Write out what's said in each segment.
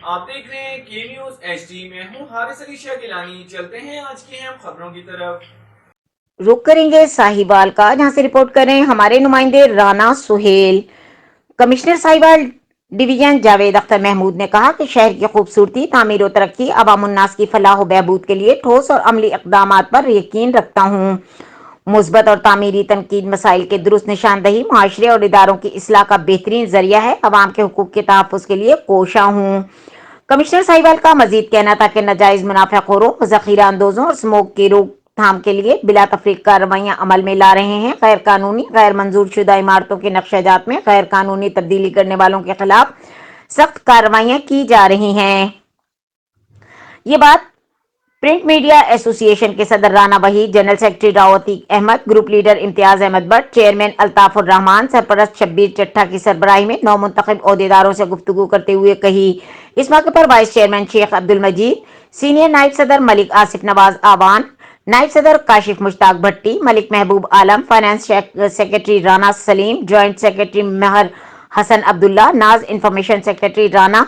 آپ دیکھ رہے ہیں کے نیوز ایچ ڈی میں ہوں حارث علی شاہ گیلانی. چلتے ہیں آج کی اہم خبروں کی طرف. رخ کریں گے ساہیوال کا، جہاں سے رپورٹ کر رہے ہیں ہمارے نمائندے رانا سہیل. کمشنر ساہیوال ڈویژن جاوید اختر محمود نے کہا کہ شہر کی خوبصورتی، تعمیر و ترقی، عوام الناس کی فلاح و بہبود کے لیے ٹھوس اور عملی اقدامات پر یقین رکھتا ہوں. مثبت اور تعمیری تنقید مسائل کے درست نشاندہی معاشرے اور اداروں کی اصلاح کا بہترین ذریعہ ہے. عوام کے حقوق کے تحفظ کے لیے کوشاں ہوں. کمشنر ساہیوال کا مزید کہنا تھا کہ ناجائز منافع خوروں، ذخیرہ اندوزوں اور اسموگ کی روک تھام کے لیے بلا تفریق کارروائیاں عمل میں لا رہے ہیں. غیر قانونی، غیر منظور شدہ عمارتوں کے نقشہ جات میں غیر قانونی تبدیلی کرنے والوں کے خلاف سخت کارروائیاں کی جا رہی ہیں. یہ بات پرنٹ میڈیا ایسوسی ایشن کے صدر Rana Waheed, general secretary Rawti Ahmed, group leader Imtiaz Ahmed Butt, chairman Altaf ur-Rahman, سرپرست شبیر چٹھا کی سربراہی میں نو منتخب عہدیداروں سے گفتگو کرتے ہوئے کہی. اس موقع پر وائس چیئرمین شیخ عبد المجید، سینئر نائب صدر ملک آصف نواز آوان، نائب صدر کاشف مشتاق Bhatti, Malik Mehboob Alam, finance secretary Rana Saleem, joint secretary Mehr Hassan Abdullah, Naz information secretary Rana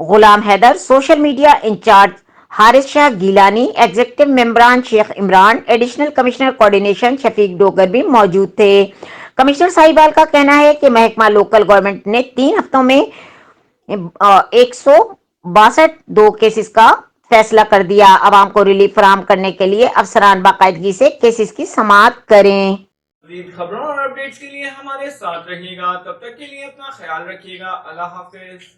Ghulam Haider, social media incharge Haris Shah Gilani, executive ممبران Sheikh Imran, additional commissioner coordination Shafiq Dogar بھی موجود تھے. کمشنر ساہیوال کا کہنا ہے کہ محکمہ لوکل گورنمنٹ نے 3 ہفتوں میں 162 کیسز کا فیصلہ کر دیا. عوام کو ریلیف فراہم کرنے کے لیے افسران باقاعدگی سے کیسز کی سماعت کریں. مزید خبروں اور اپڈیٹس کے لیے ہمارے ساتھ رہیے گا. تب تک کے لیے اپنا خیال رکھیے گا. اللہ حافظ.